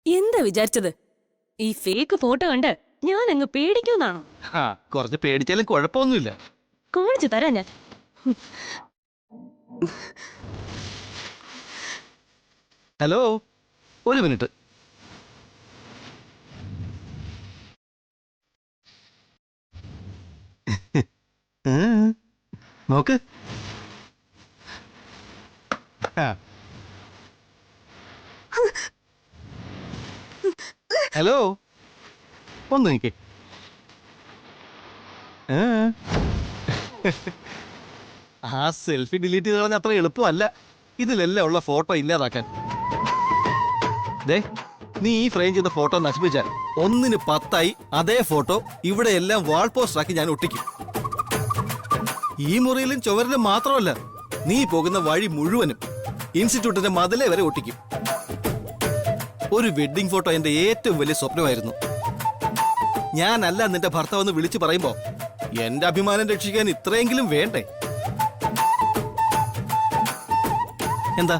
എന്താ വിചാരിച്ചത്? ഈ ഫേക്ക് ഫോട്ടോ കണ്ട് ഞാൻ അങ്ങ് പേടിക്കുന്നാണോ? കുറച്ച് പേടിച്ചാലും കുഴപ്പമൊന്നുമില്ല. കാണിച്ചു തരാം ഞാൻ. ഹലോ, ഒരു മിനിറ്റ്. നോക്ക്. ഹലോ, ഒന്ന് നിൽക്കേ. ആ സെൽഫി ഡിലീറ്റ് ചെയ്ത് കളഞ്ഞ അത്ര എളുപ്പമല്ല ഇതിലെല്ലാം ഉള്ള ഫോട്ടോ ഇല്ലാതാക്കാൻ. ദേ, നീ ഈ ഫ്രെയിം ചെയ്ത ഫോട്ടോ നശിപ്പിച്ചാൽ 1ന് 10 അതേ ഫോട്ടോ ഇവിടെ എല്ലാം വാൾ പോസ്റ്റർ ആക്കി ഞാൻ ഒട്ടിക്കും. ഈ മുറിയിലും ചുവരിലും മാത്രമല്ല, നീ പോകുന്ന വഴി മുഴുവനും ഇൻസ്റ്റിറ്റ്യൂട്ടിന്റെ മതിലെ വരെ ഒട്ടിക്കും. ഒരു വെഡ്ഡിംഗ് ഫോട്ടോ എന്റെ ഏറ്റവും വലിയ സ്വപ്നമായിരുന്നു. ഞാനല്ല നിന്റെ ഭർത്താവെന്ന് വിളിച്ചു പറയുമ്പോ എന്റെ അഭിമാനം രക്ഷിക്കാൻ ഇത്രയെങ്കിലും വേണ്ടേ? എന്താ,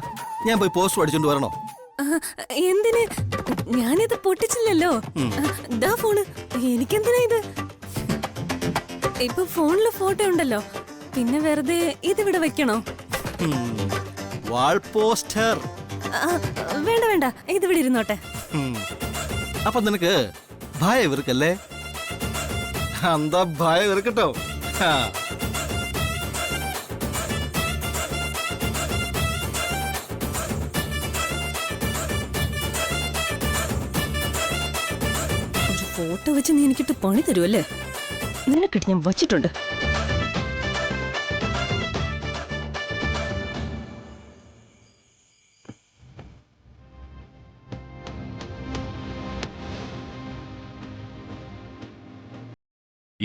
ഞാൻ പോയി പോസ്റ്റർ അടിച്ചോണ്ട് വരണോ? എന്തിന്? ഞാനിത് പൊട്ടിച്ചില്ലല്ലോ. ദാ ഫോണ്. എനിക്കെന്തിനാ ഇത്? ഇപ്പൊ ഫോണില് ഫോട്ടോ ഉണ്ടല്ലോ, പിന്നെ വെറുതെ ഇതിവിടെ വെക്കണോ? വാൾ പോസ്റ്റർ വേണ്ട വേണ്ട, ഇതിവിടെ ഇരുന്നോട്ടെ. അപ്പൊ നിനക്ക് ഭയം ഇവർക്കല്ലേ? എന്താ ഭയം ഇവർക്കട്ടോ? ഫോട്ടോ വെച്ച് നീ എനിക്കിട്ട് പണി തരുമല്ലേ? നിനക്കിട്ട് ഞാൻ വച്ചിട്ടുണ്ട്.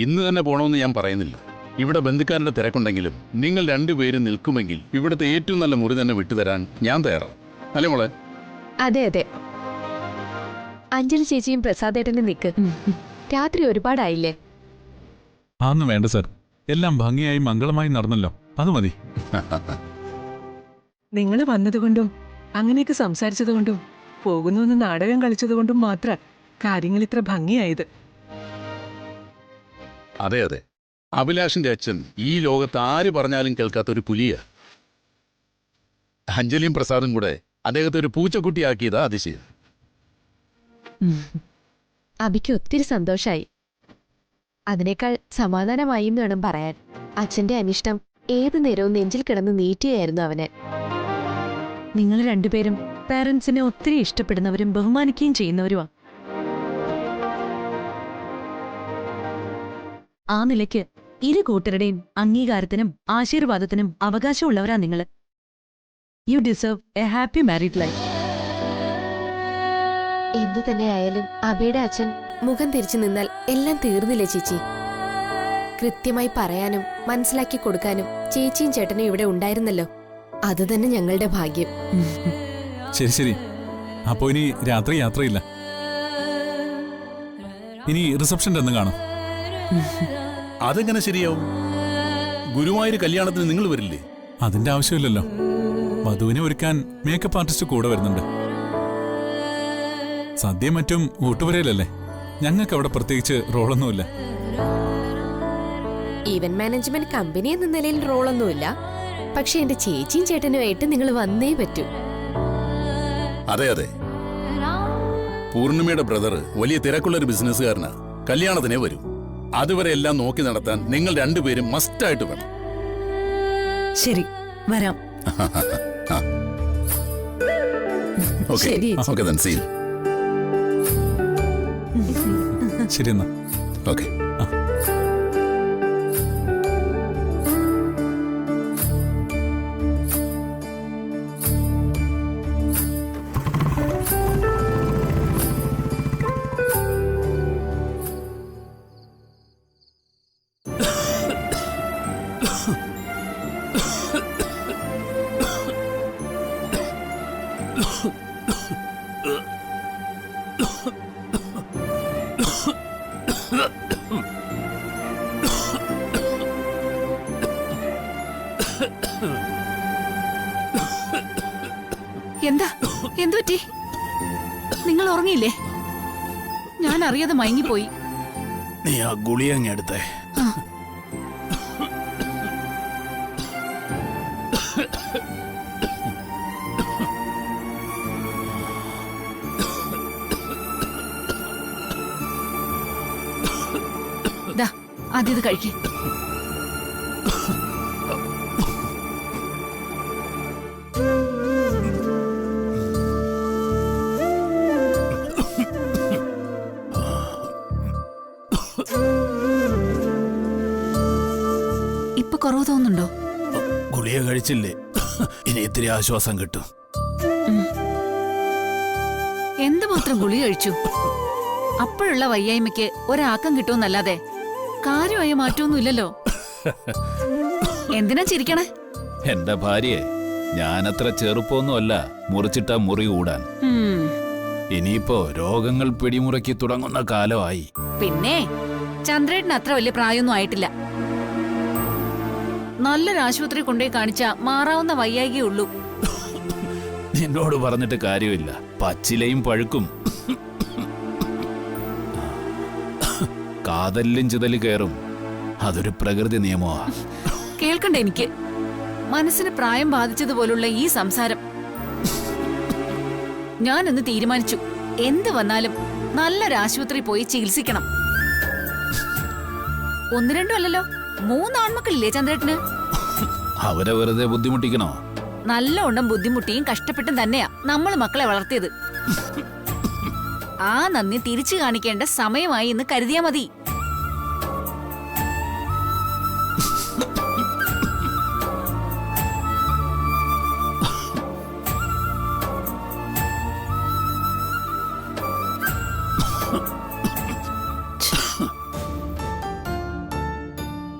ഇന്ന് തന്നെ പോണമെന്ന് ഞാൻ പറയുന്നില്ല. ഇവിടെ ബന്ധുക്കാരുടെ തിരക്കുണ്ടെങ്കിലും നിങ്ങൾ രണ്ടുപേരും നിൽക്കുമെങ്കിൽ ഇവിടുത്തെ ഏറ്റവും നല്ല മുറി തന്നെ വിട്ടുതരാൻ ഞാൻ തയ്യാറാണ്. അല്ലേ മോളെ? അതെ അതെ, അഞ്ജലി ചേച്ചിയും പ്രസാദേട്ടനും നിൽക്ക്. രാത്രി ഒരുപാടായില്ലേ? അതൊന്നും വേണ്ട സർ, എല്ലാം ഭംഗിയായി മംഗളമായി നടന്നല്ലോ, അത് മതി. നിങ്ങൾ വന്നതുകൊണ്ടും അങ്ങനെയൊക്കെ സംസാരിച്ചതുകൊണ്ടും പോകുന്നു നാടകം കളിച്ചതുകൊണ്ടും മാത്രം കാര്യങ്ങൾ ഇത്ര ഭംഗിയായത്. അതെ അതെ, അഭിലാഷിന്റെ അച്ഛൻ ഈ ലോകത്ത് ആര് പറഞ്ഞാലും കേൾക്കാത്തൊരു പുലിയാ. അഞ്ജലിയും പ്രസാദും കൂടെ അദ്ദേഹത്തെ ഒരു പൂച്ചക്കുട്ടിയാക്കിയതാ അതിശയം. അബിക്ക് ഒത്തിരി സന്തോഷായി. അതിനേക്കാൾ സമാധാനമായി എന്ന് വേണം പറയാൻ. അച്ഛന്റെ അനിഷ്ടം ഏതു നേരവും നെഞ്ചിൽ കിടന്ന് നീറ്റുകയായിരുന്നു അവന്. നിങ്ങൾ രണ്ടുപേരും പാരന്റ്സിനെ ഒത്തിരി ഇഷ്ടപ്പെടുന്നവരും ബഹുമാനിക്കുകയും ചെയ്യുന്നവരുമാ. ആ നിലയ്ക്ക് ഇരു കൂട്ടരുടെയും അംഗീകാരത്തിനും ആശീർവാദത്തിനും അവകാശമുള്ളവരാ നിങ്ങള്. U deserve A happy married life. എന്തു തന്നെയായാലും അബിയുടെ അച്ഛൻ മുഖം തിരിച്ചു നിന്നാൽ എല്ലാം തീർന്നില്ലേ ചേച്ചി? കൃത്യമായി പറയാനും മനസ്സിലാക്കി കൊടുക്കാനും ചേച്ചിയും ചേട്ടനും ഇവിടെ ഉണ്ടായിരുന്നല്ലോ. അത് തന്നെ ഞങ്ങളുടെ ഭാഗ്യം. ശരി ശരി, അപ്പോ ഇനി രാത്രി യാത്രയില്ല. ഇനി റിസപ്ഷൻ്റെ അന്ന് കാണാം. അതെങ്ങനെ ശരിയാവും? ഗുരുവായൂർ കല്യാണത്തിന് നിങ്ങൾ വരില്ലേ? അതിന്റെ ആവശ്യമില്ലല്ലോ. വധുവിനെ ഒരുക്കാൻ മേക്കപ്പ് ആർട്ടിസ്റ്റ് കൂടെ വരുന്നുണ്ട്. സദ്യ മറ്റും ഊട്ടുപുരയിലല്ലേ, ഞങ്ങൾക്ക് അവിടെ പ്രത്യേകിച്ച് റോളൊന്നുമില്ല. ഈവന്റ് മാനേജ്മെന്റ് കമ്പനി എന്ന നിലയിൽ റോളൊന്നുമില്ല. പക്ഷെ എന്റെ ചേച്ചിയും ചേട്ടനുമായിട്ട് നിങ്ങൾ വന്നേ പറ്റൂ. അതെ അതെ, പൂർണിമയുടെ ബ്രദർ വലിയ തിരക്കുള്ളൊരു ബിസിനസ്സുകാരനാ. കല്യാണത്തിനെ വരും. അതുവരെ എല്ലാം നോക്കി നടത്താൻ നിങ്ങൾ രണ്ടുപേരും മസ്റ്റായിട്ട് വേണം. ശരി, വരാം. Okay then see you. ശരി എന്നാ. ഓക്കെ. എന്താ എന്തു പറ്റി? നിങ്ങൾ ഉറങ്ങിയില്ലേ? ഞാൻ അറിയാതെ മയങ്ങിപ്പോയി. നീ ആ ഗുളിയങ്ങെടുത്തേ. ആദ്യം ഇത് കഴിക്കേ. ഇപ്പൊ കുറവ് തോന്നുന്നുണ്ടോ? ഗുളിക കഴിച്ചില്ലേ, ഇനി ഇത്തിരി ആശ്വാസം കിട്ടും. എന്തുമാത്രം ഗുളിക കഴിച്ചു? അപ്പോഴുള്ള വയ്യായ്മയ്ക്ക് ഒരാക്കം കിട്ടുമെന്നല്ലാതെ കാര്യമായ മാറ്റമൊന്നുമില്ലല്ലോ. എന്തിനാ ചിരിക്കണേ? എന്റെ ഭാര്യയെ ഞാനത്ര ചെറുപ്പമൊന്നുമല്ല മുറിച്ചിട്ട മുറി കൂടാൻ. ഇനിയിപ്പോ രോഗങ്ങൾ പിടിമുറക്കി തുടങ്ങുന്ന കാലമായി. പിന്നെ ചന്ദ്രേട്ടന് അത്ര വലിയ പ്രായമൊന്നും ആയിട്ടില്ല. നല്ലൊരു ആശുപത്രി കൊണ്ടുപോയി കാണിച്ച മാറാവുന്ന വയ്യായികയേ ഉള്ളൂ. നിന്നോട് പറഞ്ഞിട്ട് കാര്യമില്ല, പച്ചിലയും പഴുക്കും. കാതലിലും ചിതല് കയറും. അതൊരു പ്രകൃതി നിയമമാ. കേൾക്കണ്ട എനിക്ക്. മനസ്സിന് പ്രായം ബാധിച്ചതുപോലുള്ള ഈ സംസാരം. ഞാനൊന്ന് തീരുമാനിച്ചു. എന്ത് വന്നാലും നല്ലൊരു ആശുപത്രി പോയി ചികിത്സിക്കണം. 1-2 അല്ലല്ലോ, 3 ആൺമക്കളില്ലേ ചന്ദ്രേട്ടന്? അവരെ വെറുതെ ബുദ്ധിമുട്ടിക്കണോ? നല്ലോണം ബുദ്ധിമുട്ടിയും കഷ്ടപ്പെട്ടും തന്നെയാ നമ്മൾ മക്കളെ വളർത്തിയത്. ആ നന്ദി തിരിച്ചു കാണിക്കേണ്ട സമയമായി എന്ന് കരുതിയാ മതി.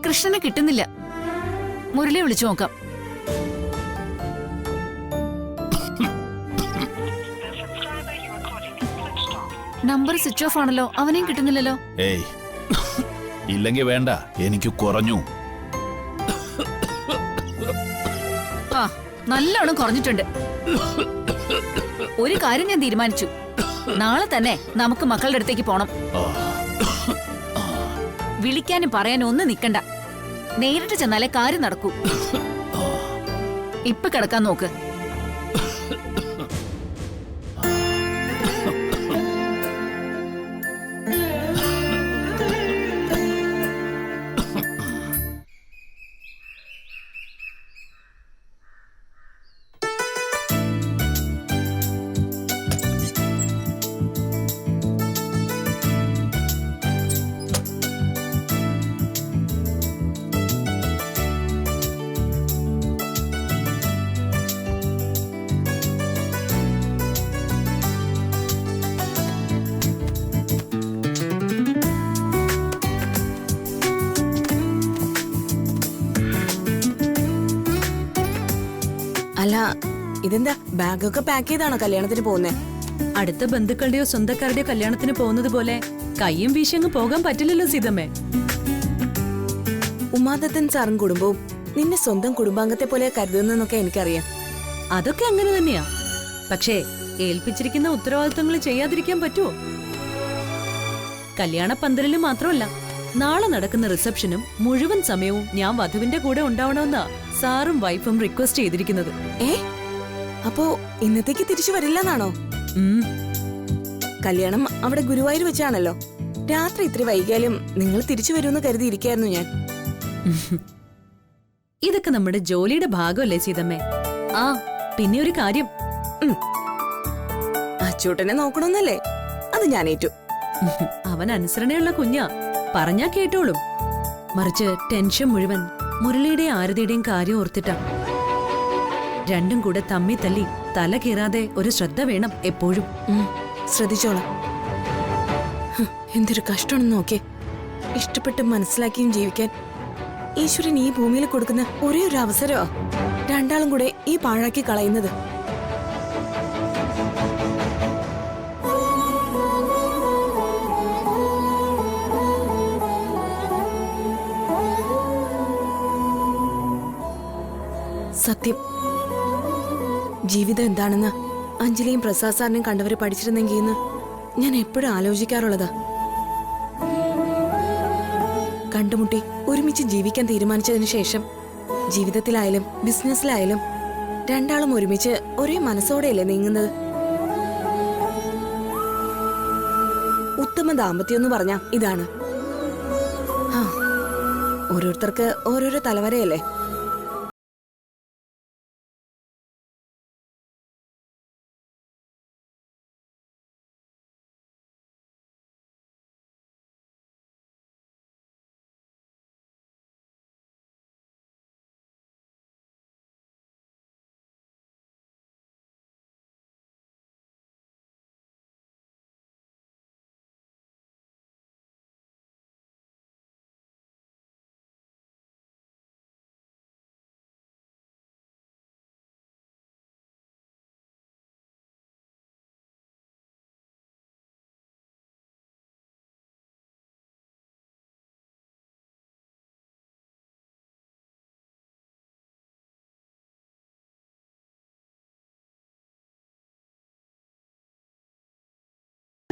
കൃഷ്ണനെ കിട്ടുന്നില്ല. മുരളിയെ വിളിച്ചു നോക്കാം. നമ്പർ സ്വിച്ച് ഓഫ് ആണല്ലോ. അവനെയും കിട്ടുന്നില്ലല്ലോ. ഏയ്, ഇല്ലെങ്കിൽ വേണ്ട, എനിക്ക് കുറഞ്ഞു. ആ, നല്ലോണം കുറഞ്ഞിട്ടുണ്ട്. ഒരു കാര്യം ഞാൻ തീരുമാനിച്ചു. നാളെ തന്നെ നമുക്ക് മക്കളുടെ അടുത്തേക്ക് പോണം. വിളിക്കാനും പറയാനും ഒന്നും നിക്കണ്ട. നേരിട്ട് ചെന്നാലേ കാര്യം നടക്കൂ. ഇപ്പൊ കിടക്കാൻ നോക്ക്. അല്ല, ഇതെന്താ ബാഗൊക്കെ പാക്ക് ചെയ്താണോ കല്യാണത്തിന് പോകുന്നേ? അടുത്ത ബന്ധുക്കളുടെയോ സ്വന്തക്കാരുടെയോ കല്യാണത്തിന് പോകുന്നത് പോലെ കയ്യും വീശി അങ്ങ് പോകാൻ പറ്റില്ലല്ലോ സീതമ്മേ. ഉമാദത്തൻ സാറും കുടുംബവും നിന്നെ സ്വന്തം കുടുംബാംഗത്തെ പോലെ കരുതുന്നൊക്കെ എനിക്കറിയാം. അതൊക്കെ അങ്ങനെ തന്നെയാ. പക്ഷേ ഏൽപ്പിച്ചിരിക്കുന്ന ഉത്തരവാദിത്തങ്ങൾ ചെയ്യാതിരിക്കാൻ പറ്റുമോ? കല്യാണ പന്തലിലും മാത്രമല്ല, നാളെ നടക്കുന്ന റിസപ്ഷനും മുഴുവൻ സമയവും ഞാൻ വധുവിന്റെ കൂടെ ഉണ്ടാവണമെന്നാ സാറും വൈഫും റിക്വസ്റ്റ് ചെയ്തിരിക്കുന്നത്. അപ്പോ ഇന്നത്തേക്ക് തിരിച്ചു വരില്ലെന്നാണോ? കല്യാണം അവിടെ ഗുരുവായൂർ വെച്ചാണല്ലോ. രാത്രി ഇത്ര വൈകിയാലും നിങ്ങൾ തിരിച്ചു വരുമെന്ന് കരുതിയിരിക്കായിരുന്നു ഞാൻ. ഇതൊക്കെ നമ്മുടെ ജോലിയുടെ ഭാഗമല്ലേ സീതമ്മേ? ആ, പിന്നെ ഒരു കാര്യം, അച്ചൂട്ടനെ നോക്കണമെന്നല്ലേ? അത് ഞാൻ ഏറ്റു. അവൻ അനുസരണയുള്ള കുഞ്ഞാ, പറഞ്ഞാ കേട്ടോളും. മറിച്ച് ടെൻഷൻ മുഴുവൻ മുരളിയുടെ ആരതിയുടെയും കാര്യം ഓർത്തിട്ടാ. രണ്ടും കൂടെ തമ്മി തല്ലി തല കീറാതെ ഒരു ശ്രദ്ധ വേണം എപ്പോഴും. ശ്രദ്ധിച്ചോളാം. എന്തൊരു കഷ്ടമാണെന്ന് നോക്കേ. ഇഷ്ടപ്പെട്ട് മനസ്സിലാക്കിയും ജീവിക്കാൻ ഈശ്വരൻ ഈ ഭൂമിയിൽ കൊടുക്കുന്ന ഒരേ ഒരു അവസരമോ രണ്ടാളും കൂടെ ഈ പാഴാക്കി കളയുന്നത്. സത്യം, ജീവിതം എന്താണെന്ന് അഞ്ജലിയും പ്രസാദ് സാറിനെയും കണ്ടവരെ പഠിച്ചിരുന്നെങ്കിൽ എന്ന് ഞാൻ എപ്പോഴും ആലോചിക്കാറുള്ളതാ. കണ്ടുമുട്ടി ഒരുമിച്ച് ജീവിക്കാൻ തീരുമാനിച്ചതിന് ശേഷം ജീവിതത്തിലായാലും ബിസിനസ്സിലായാലും രണ്ടാളും ഒരുമിച്ച് ഒരേ മനസ്സോടെയല്ലേ നീങ്ങുന്നത്. ഉത്തമ ദാമ്പത്യം എന്ന് പറഞ്ഞാ ഇതാണ്. ഓരോരുത്തർക്ക് ഓരോരോ തലവരയല്ലേ.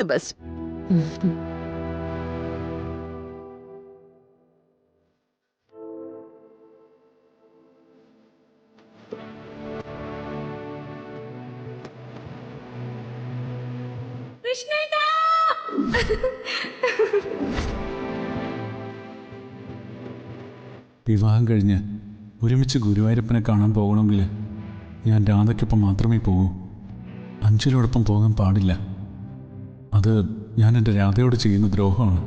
ബസ് വിവാഹം കഴിഞ്ഞ് ഒരുമിച്ച് ഗുരുവായൂരപ്പനെ കാണാൻ പോകണമെങ്കിൽ ഞാൻ രാധയ്ക്കൊപ്പം മാത്രമേ പോകൂ. അഞ്ജലിയോടൊപ്പം പോകാൻ പാടില്ല. അത് ഞാൻ എൻ്റെ രാധയോട് ചെയ്യുന്ന ദ്രോഹമാണ്.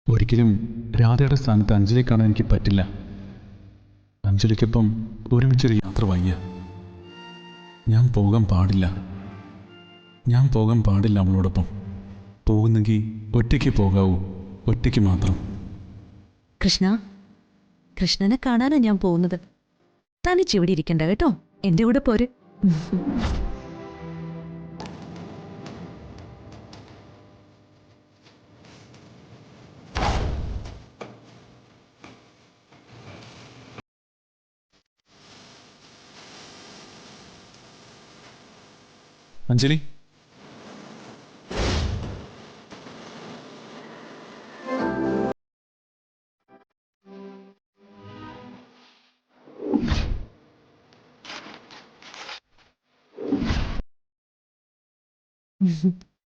ഒരിക്കലും രാധയുടെ സ്ഥാനത്ത് അഞ്ജലി കാണാൻ എനിക്ക് പറ്റില്ല. അഞ്ജലിക്കൊപ്പം ഒരുമിച്ചൊരു യാത്ര വയ്യ. ഞാൻ പോകാൻ പാടില്ല. അവളോടൊപ്പം. പോകുന്നെങ്കിൽ ഒറ്റയ്ക്ക് പോകാവൂ, ഒറ്റയ്ക്ക് മാത്രം. കൃഷ്ണനെ കാണാനാ ഞാൻ പോകുന്നത്. തനിച്ചിവിടെ ഇരിക്കണ്ട കേട്ടോ, എന്റെ കൂടെ പോര്. അഞ്ജലി,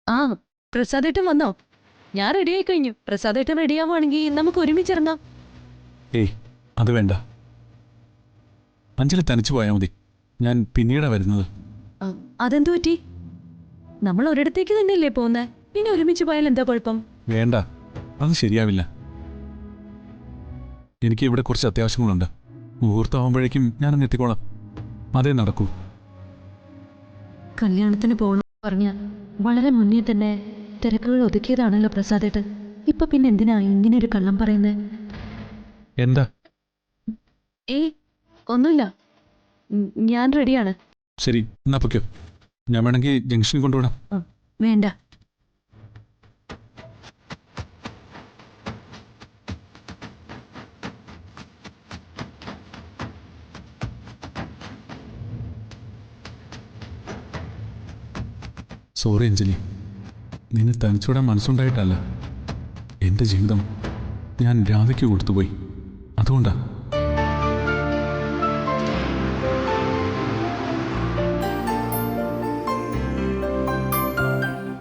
ആ പ്രസാദേട്ടൻ വന്നോ? ഞാൻ റെഡിയായി കഴിഞ്ഞു. പ്രസാദേട്ടൻ റെഡിയാവുകയാണെങ്കിൽ നമുക്ക് ഒരുമിച്ചിറങ്ങാം. ഏയ് അത് വേണ്ട. അഞ്ജലി തനിച്ചു പോയാൽ മതി. ഞാൻ പിന്നീടാ വരുന്നത്. അതെന്തു പറ്റി? നമ്മൾ ഒരിടത്തേക്ക് തന്നെയല്ലേ പോകുന്നത്, പിന്നെ ഒരുമിച്ച് പോയാൽ എന്താ കുഴപ്പം? വേണ്ട, അത് ശരിയാവില്ല. എനിക്ക് ഇവിടെ കുറച്ച് അത്യാവശ്യങ്ങളുണ്ട്. മുഹൂർത്തമാകുമ്പോഴേക്കും ഞാനങ്ങ് എത്തിക്കോളാം. അതേ നടക്കൂ. കല്യാണത്തിന് പോകണം പറഞ്ഞ വളരെ മുന്നേ തന്നെ തിരക്കുകൾ ഒതുക്കിയതാണല്ലോ പ്രസാദേട്ടൻ. ഇപ്പൊ പിന്നെ എന്തിനാ ഇങ്ങനെ ഒരു കള്ളം പറയുന്നത്? എന്താ? ഒന്നുമില്ല, ഞാൻ റെഡിയാണ്. ശരി, എന്നാ പൊയ്ക്കോ. ഞാൻ വേണമെങ്കിൽ ജംഗ്ഷനിൽ കൊണ്ടുവിടാം. വേണ്ട. സോറി അഞ്ജലി, നിന്നെ തനിച്ചുവിടാൻ മനസ്സുണ്ടായിട്ടല്ല. എൻ്റെ ജീവിതം ഞാൻ രാധയ്ക്ക് കൊടുത്തുപോയി, അതുകൊണ്ടാ.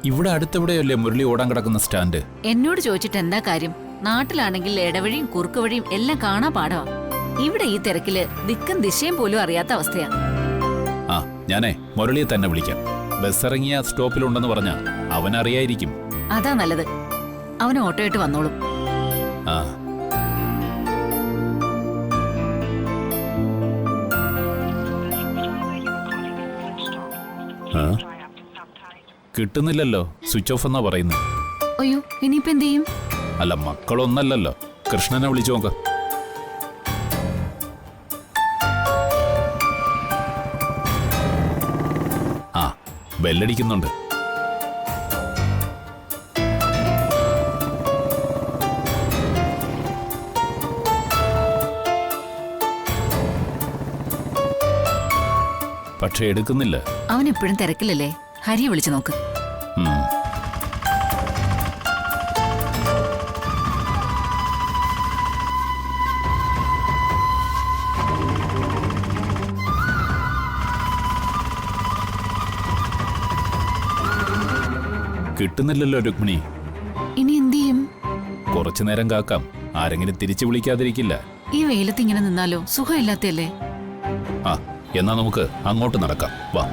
ഇവിടെ അടുത്തെവിടെയല്ലേ മുരളി ഓടാൻ കിടക്കുന്ന സ്റ്റാൻഡ്? എന്നോട് ചോദിച്ചിട്ട് എന്താ കാര്യം? നാട്ടിലാണെങ്കിൽ ഇടവഴിയും കുറുക്ക് വഴിയും എല്ലാം കാണാ പാടവാ. ഇവിടെ ഈ തിരക്കില് ദിക്കും ദിശയും പോലും അറിയാത്ത അവസ്ഥയാ. ആ, ഞാനേ മുരളിയെ തന്നെ വിളിക്കാം. ബസ് ഇറങ്ങിയ സ്റ്റോപ്പിലുണ്ടെന്ന് പറഞ്ഞാ അവനറിയായിരിക്കും. അതാ നല്ലത്. അവന് ഓട്ടോയിട്ട് വന്നോളും. ആ, കിട്ടുന്നില്ലല്ലോ. സ്വിച്ച് ഓഫ് എന്നാ പറയുന്നത്. അയ്യോ, ഇനിയിപ്പോ എന്ത് ചെയ്യും? അല്ല, മക്കളൊന്നല്ലല്ലോ. കൃഷ്ണനെ വിളിച്ചു നോക്കാം. ബെല്ലടിക്കുന്നുണ്ട്. പക്ഷെ എടുക്കുന്നില്ല. അവൻ എപ്പോഴും തിരക്കില്ലല്ലേ? ഹരിയെ വിളിച്ചു നോക്ക്. കിട്ടുന്നില്ലല്ലോ രുക്മിണി. ഇനി എന്ത് ചെയ്യും? കുറച്ചു നേരം കാക്കാം. ആരെങ്കിലും തിരിച്ചു വിളിക്കാതിരിക്കില്ല. ഈ വെയിലത്ത് ഇങ്ങനെ നിന്നാലോ? സുഖമില്ലാത്തല്ലേ? ആ, എന്നാ നമുക്ക് അങ്ങോട്ട് നടക്കാം. വാ.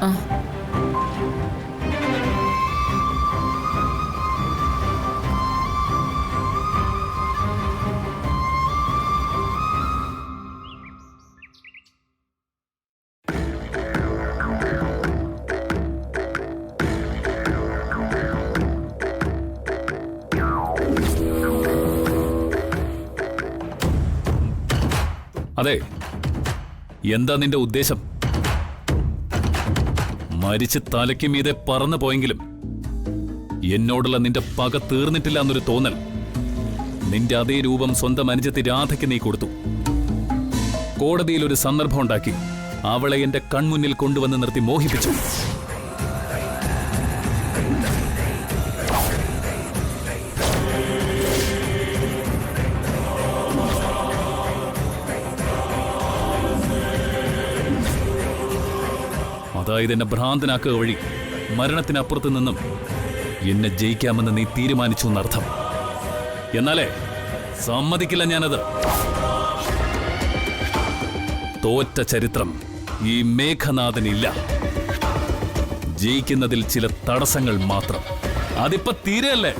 അതെ, എന്താ നിന്റെ ഉദ്ദേശം? മരിച്ച് തലയ്ക്ക് മീതെ പറന്നു പോയെങ്കിലും എന്നോടുള്ള നിന്റെ പക തീർന്നിട്ടില്ല എന്നൊരു തോന്നൽ നിന്റെ അതേ രൂപം സ്വന്തം അനുജത്തി രാധയ്ക്ക് നീ കൊടുത്തു. കോടതിയിൽ ഒരു സന്ദർഭം ഉണ്ടാക്കി അവളെ എന്റെ കൺമുന്നിൽ കൊണ്ടുവന്ന് നിർത്തി മോഹിപ്പിച്ചു. അതായത് എന്നെ ഭ്രാന്തനാക്കുക വഴി മരണത്തിനപ്പുറത്ത് നിന്നും എന്നെ ജയിക്കാമെന്ന് നീ തീരുമാനിച്ചു എന്നർത്ഥം. എന്നാലേ സമ്മതിക്കില്ല ഞാനത്. തോറ്റ ചരിത്രം ഈ മേഘനാഥനില്ല. ജയിക്കുന്നതിൽ ചില തടസ്സങ്ങൾ മാത്രം. അതിപ്പോ തീരെയല്ലേ?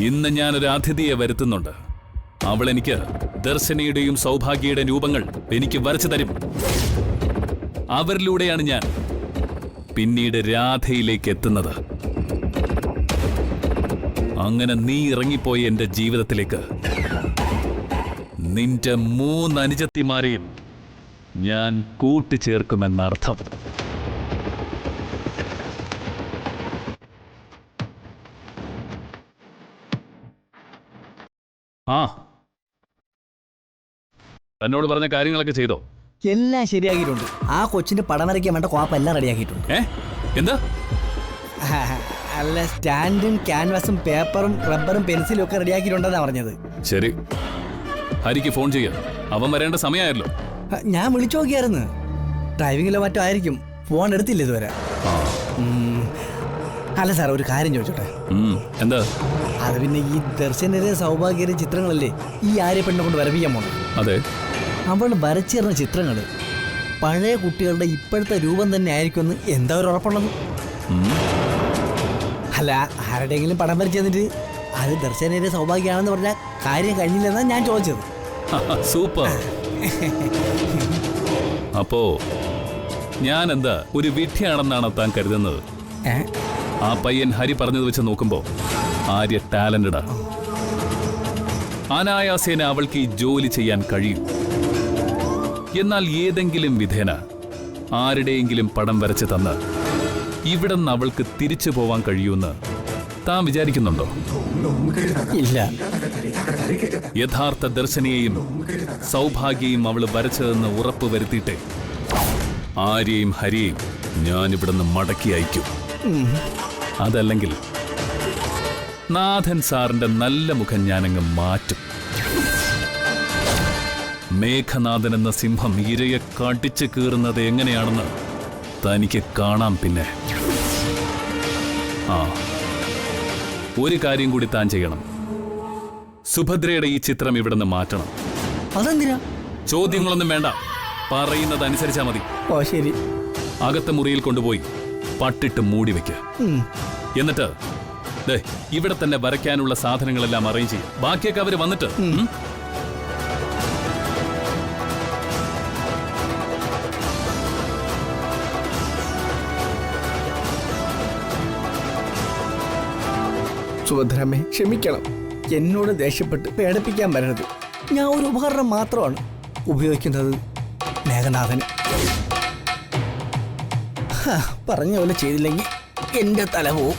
ഇന്ന് ഞാനൊരു അതിഥിയെ വരുത്തുന്നുണ്ട്. അവൾ എനിക്ക് ദർശനയുടെയും സൗഭാഗ്യയുടെ രൂപങ്ങൾ എനിക്ക് വരച്ചു തരും. അവരിലൂടെയാണ് ഞാൻ പിന്നീട് രാധയിലേക്ക് എത്തുന്നത്. അങ്ങനെ നീ ഇറങ്ങിപ്പോയി എന്റെ ജീവിതത്തിലേക്ക് നിന്റെ 3 അനുജത്തിമാരെയും ഞാൻ കൂട്ടിച്ചേർക്കുമെന്നർത്ഥം. ആ, തന്നോട് പറഞ്ഞ കാര്യങ്ങളൊക്കെ ചെയ്തോ? എല്ലാം ശരിയാക്കിയിട്ടുണ്ട്. ആ കൊച്ചിന്റെ പടം വരയ്ക്കാൻ വേണ്ട കോപ്പ് എല്ലാം റെഡിയാക്കിയിട്ടുണ്ട്. എന്താ? അല്ല, സ്റ്റാൻഡും ക്യാൻവാസും പേപ്പറും റബ്ബറും പെൻസിലും ഒക്കെ റെഡിയാക്കിയിട്ടുണ്ടെന്നാ പറഞ്ഞത്. ശരി, ഹരിക്ക് ഫോൺ ചെയ്യാം. അവൻ വരേണ്ട സമയമായല്ലോ. ഞാൻ വിളിച്ചു നോക്കിയായിരുന്നു. ഡ്രൈവിങ്ങിലോ മറ്റോ ആയിരിക്കും. ഫോൺ എടുത്തില്ല ഇതുവരെ. അല്ല സാർ, ഒരു കാര്യം ചോദിച്ചോട്ടെ? എന്താ? അത് പിന്നെ ഈ ദർശനയുടെ സൗഭാഗ്യയുടെ ചിത്രങ്ങളല്ലേ ഈ ആര്യപ്പെണ്ണിനെ കൊണ്ട് വരപ്പിക്കാൻ പോണം. അതെ, അവൾ വരച്ചിരുന്ന ചിത്രങ്ങൾ പഴയ കുട്ടികളുടെ ഇപ്പോഴത്തെ രൂപം തന്നെ ആയിരിക്കുമെന്ന് എന്താ ഒരു ഉറപ്പുള്ളത്? അല്ല, ആരുടെയെങ്കിലും പടം വരച്ച് തന്നിട്ട് അത് ദർശനയുടെ സൗഭാഗ്യമാണെന്ന് പറഞ്ഞാൽ കാര്യം കഴിഞ്ഞില്ലെന്നാണ് ഞാൻ ചോദിച്ചത്. സൂപ്പർ. അപ്പോ ഞാൻ എന്താ ഒരു വിഡ്ഢിയാണെന്നാണ് താൻ കരുതുന്നത്? ആ പയ്യൻ ഹരി പറഞ്ഞത് വെച്ച് നോക്കുമ്പോ ആര്യ ടാലന്റഡാ. അനായാസേന അവൾക്ക് ഈ ജോലി ചെയ്യാൻ കഴിയും. എന്നാൽ ഏതെങ്കിലും വിധേന ആരുടെയെങ്കിലും പടം വരച്ച് തന്ന് ഇവിടെ നിന്ന് അവൾക്ക് തിരിച്ചു പോവാൻ കഴിയുമെന്ന് താൻ വിചാരിക്കുന്നുണ്ടോ? ഇല്ല. യഥാർത്ഥ ദർശനയെയും സൗഭാഗ്യയും അവൾ വരച്ചതെന്ന് ഉറപ്പ് വരുത്തിയിട്ടേ ആര്യയും ഹരിയെയും ഞാനിവിടുന്ന് മടക്കി അയക്കും. അതല്ലെങ്കിൽ നാഥൻ സാറിന്റെ നല്ല മുഖം ഞാനങ്ങ് മാറ്റും. മേഘനാഥൻ എന്ന സിംഹം ഇരയെ കടിച്ചു കീറുന്നത് എങ്ങനെയാണെന്ന് തനിക്ക് കാണാം. പിന്നെ ഒരു കാര്യം കൂടി താൻ ചെയ്യണം. സുഭദ്രയുടെ ഈ ചിത്രം ഇവിടുന്ന് മാറ്റണം. അതെന്തിനാ? ചോദ്യങ്ങളൊന്നും വേണ്ട, പറയുന്നത് അനുസരിച്ചാ മതി. ഓ ശരി. അകത്തെ മുറിയിൽ കൊണ്ടുപോയി പട്ടിട്ട് മൂടി വെക്ക. എന്നിട്ട് ഇവിടെ തന്നെ വരയ്ക്കാനുള്ള സാധനങ്ങളെല്ലാം അറേഞ്ച് ചെയ്യും. ബാക്കിയൊക്കെ അവര് വന്നിട്ട് സുഭദ്രമ്മേ, ക്ഷമിക്കണം. എന്നോട് ദേഷ്യപ്പെട്ട് പേടിപ്പിക്കാൻ വരരുത്. ഞാൻ ഒരു ഉപകരണം മാത്രമാണ് ഉപയോഗിക്കുന്നത്. മേഘനാഥന് പറഞ്ഞ പോലെ ചെയ്തില്ലെങ്കിൽ എൻ്റെ തല പോവും.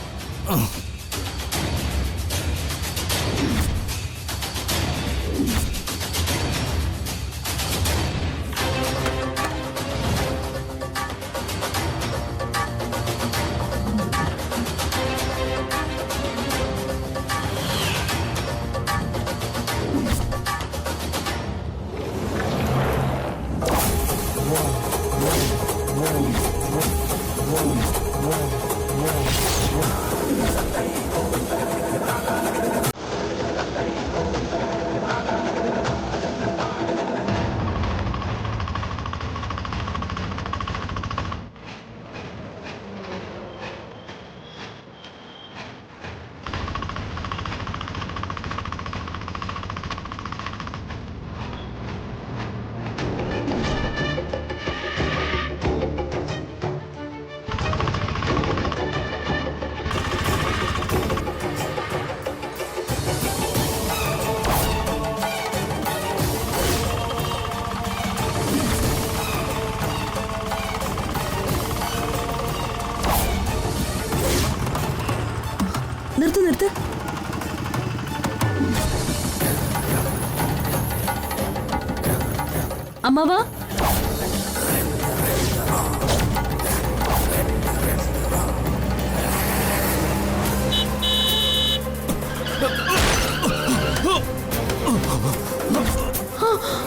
നിർത്ത് നിർത്ത്. അമ്മാവാ